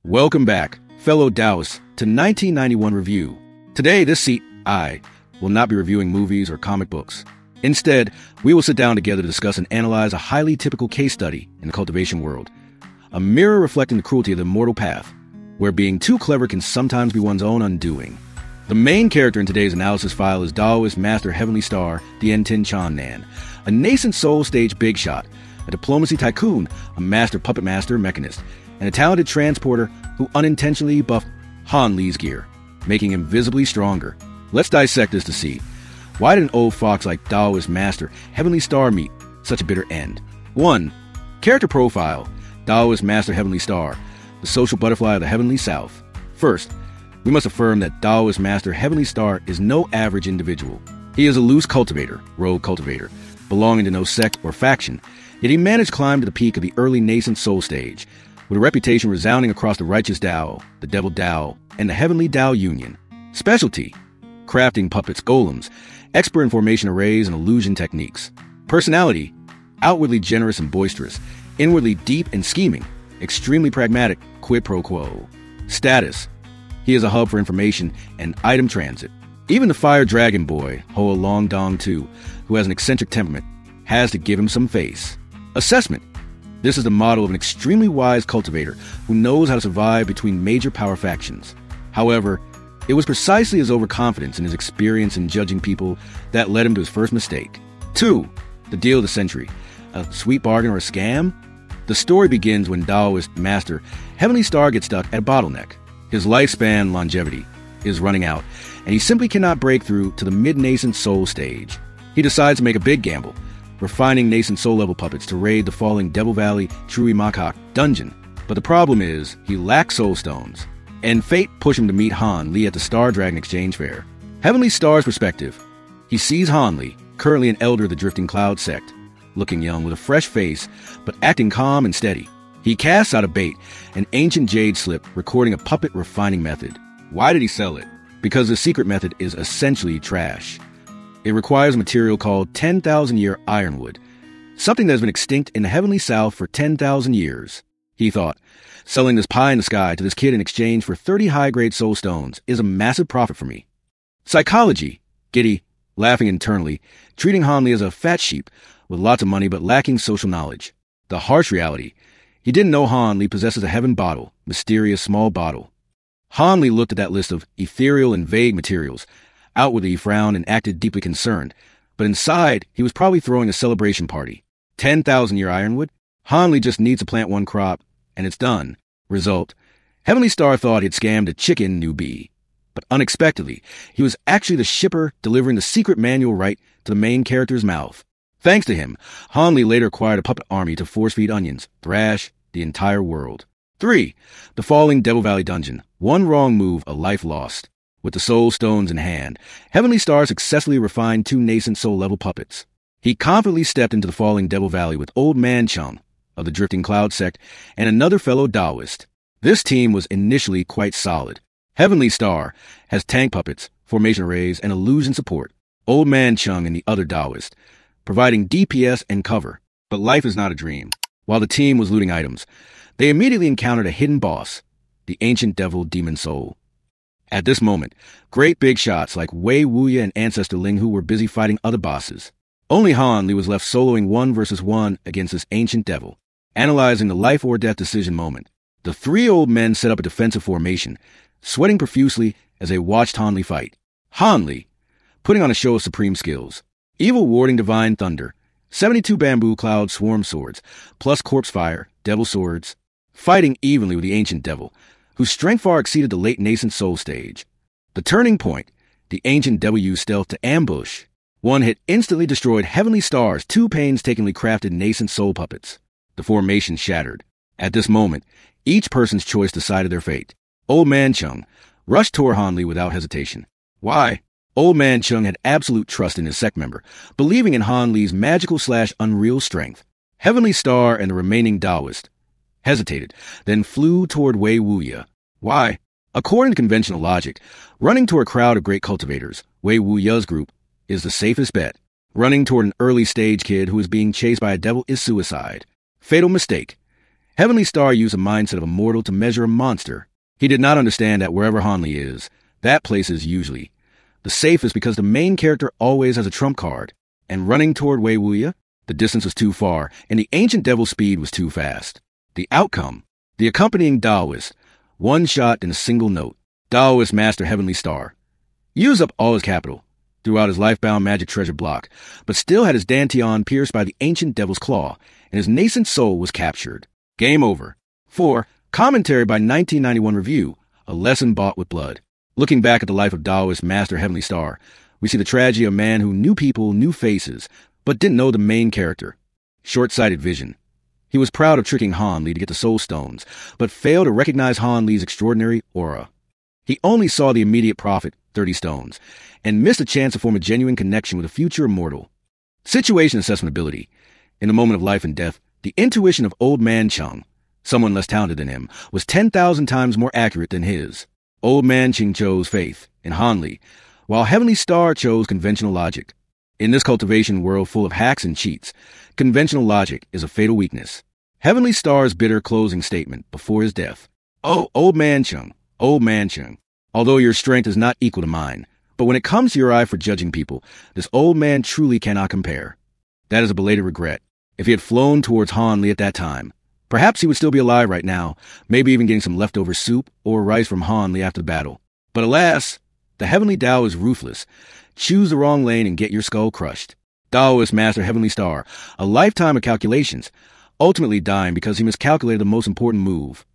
Welcome back, fellow Daoists, to 1991 Review. Today, I will not be reviewing movies or comic books. Instead, we will sit down together to discuss and analyze a highly typical case study in the cultivation world. A mirror reflecting the cruelty of the mortal path, where being too clever can sometimes be one's own undoing. The main character in today's analysis file is Daoist Master Heavenly Star Dien Tin Chan Nan, a nascent soul stage big shot, a diplomacy tycoon, a master puppet master mechanist, and a talented transporter who unintentionally buffed Han Li's gear, making him visibly stronger. Let's dissect this to see, why did an old fox like Daoist Master Heavenly Star meet such a bitter end? 1. Character profile. Daoist Master Heavenly Star, the social butterfly of the Heavenly South. First, we must affirm that Daoist Master Heavenly Star is no average individual. He is a loose cultivator, rogue cultivator, belonging to no sect or faction, yet he managed to climb to the peak of the early nascent soul stage, with a reputation resounding across the righteous Dao, the devil Dao, and the heavenly Dao Union. Specialty: crafting puppets, golems, expert in formation arrays and illusion techniques. Personality: outwardly generous and boisterous, inwardly deep and scheming, extremely pragmatic, quid pro quo. Status: he is a hub for information and item transit. Even the fire dragon boy, Hoa Long Dong Tu, who has an eccentric temperament, has to give him some face. Assessment: this is the model of an extremely wise cultivator who knows how to survive between major power factions. However, it was precisely his overconfidence and his experience in judging people that led him to his first mistake. 2. The deal of the century. A sweet bargain or a scam? The story begins when Daoist Master Heavenly Star gets stuck at a bottleneck. His lifespan longevity is running out, and he simply cannot break through to the mid-nascent soul stage. He decides to make a big gamble, refining nascent soul-level puppets to raid the falling Devil Valley Trui Makak dungeon. But the problem is, he lacks soul stones, and fate pushed him to meet Han Li at the Star Dragon Exchange Fair. Heavenly Star's perspective: he sees Han Li, currently an elder of the Drifting Cloud sect, looking young with a fresh face, but acting calm and steady. He casts out a bait, an ancient jade slip recording a puppet refining method. Why did he sell it? Because the secret method is essentially trash. It requires a material called 10,000-year ironwood, something that has been extinct in the Heavenly South for 10,000 years. He thought, selling this pie in the sky to this kid in exchange for 30 high-grade soul stones is a massive profit for me. Psychology: giddy, laughing internally, treating Han Li as a fat sheep with lots of money but lacking social knowledge. The harsh reality: he didn't know Han Li possesses a heaven bottle, mysterious small bottle. Han Li looked at that list of ethereal and vague materials. Outwardly, he frowned and acted deeply concerned, but inside, he was probably throwing a celebration party. 10,000-year ironwood? Han Li just needs to plant one crop, and it's done. Result: Heavenly Star thought he'd scammed a chicken newbie. But unexpectedly, he was actually the shipper delivering the secret manual right to the main character's mouth. Thanks to him, Han Li later acquired a puppet army to force-feed onions, thrash the entire world. 3. The falling Devil Valley dungeon. One wrong move, a life lost. With the soul stones in hand, Heavenly Star successfully refined 2 nascent soul-level puppets. He confidently stepped into the falling Devil Valley with Old Man Chung of the Drifting Cloud sect and another fellow Daoist. This team was initially quite solid. Heavenly Star has tank puppets, formation arrays, and illusion support. Old Man Chung and the other Daoist, providing DPS and cover. But life is not a dream. While the team was looting items, they immediately encountered a hidden boss, the ancient devil Demon Soul. At this moment, great big shots like Wei Wuya and Ancestor Ling Hu were busy fighting other bosses. Only Han Li was left soloing 1 versus 1 against this ancient devil, analyzing the life or death decision moment. The 3 old men set up a defensive formation, sweating profusely as they watched Han Li fight. Han Li, putting on a show of supreme skills. Evil warding divine thunder, 72 bamboo cloud swarm swords, plus corpse fire, devil swords, fighting evenly with the ancient devil, whose strength far exceeded the late nascent soul stage. The turning point: the ancient devil used stealth to ambush. One hit instantly destroyed Heavenly Star's 2 painstakingly crafted nascent soul puppets. The formation shattered. At this moment, each person's choice decided their fate. Old Man Chung rushed toward Han Li without hesitation. Why? Old Man Chung had absolute trust in his sect member, believing in Han Li's magical/unreal strength. Heavenly Star and the remaining Daoist hesitated, then flew toward Wei Wuya. Why? According to conventional logic, running toward a crowd of great cultivators, Wei Wuya's group, is the safest bet. Running toward an early stage kid who is being chased by a devil is suicide. Fatal mistake. Heavenly Star used a mindset of a mortal to measure a monster. He did not understand that wherever Hanli is, that place is usually the safest because the main character always has a trump card. And running toward Wei Wuya, the distance was too far, and the ancient devil's speed was too fast. The outcome, the accompanying Daoist, one shot in a single note. Daoist master Heavenly Star used up all his capital, threw out his life-bound magic treasure block, but still had his dantian pierced by the ancient devil's claw, and his nascent soul was captured. Game over. 4. Commentary by 1991 Review, a lesson bought with blood. Looking back at the life of Daoist master Heavenly Star, we see the tragedy of a man who knew people, knew faces, but didn't know the main character. Short-sighted vision. He was proud of tricking Hanli to get the soul stones, but failed to recognize Hanli's extraordinary aura. He only saw the immediate profit, 30 stones, and missed a chance to form a genuine connection with a future immortal. Situation assessment ability. In the moment of life and death, the intuition of Old Man Chung, someone less talented than him, was 10,000 times more accurate than his. Old Man Chung chose faith in Hanli, while Heavenly Star chose conventional logic. In this cultivation world full of hacks and cheats, conventional logic is a fatal weakness. Heavenly Star's bitter closing statement before his death. Oh, Old Man Chung, although your strength is not equal to mine, but when it comes to your eye for judging people, this old man truly cannot compare. That is a belated regret. If he had flown towards Hanli at that time, perhaps he would still be alive right now, maybe even getting some leftover soup or rice from Hanli after the battle. But alas, the Heavenly Tao is ruthless. Choose the wrong lane and get your skull crushed. Daoist master Heavenly Star, a lifetime of calculations, ultimately dying because he miscalculated the most important move,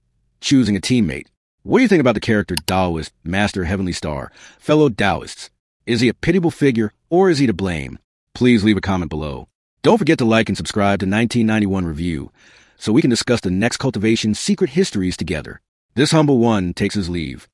choosing a teammate. What do you think about the character Daoist master Heavenly Star, fellow Daoists? Is he a pitiable figure or is he to blame? Please leave a comment below. Don't forget to like and subscribe to 1991 Review so we can discuss the next cultivation's secret histories together. This humble one takes his leave.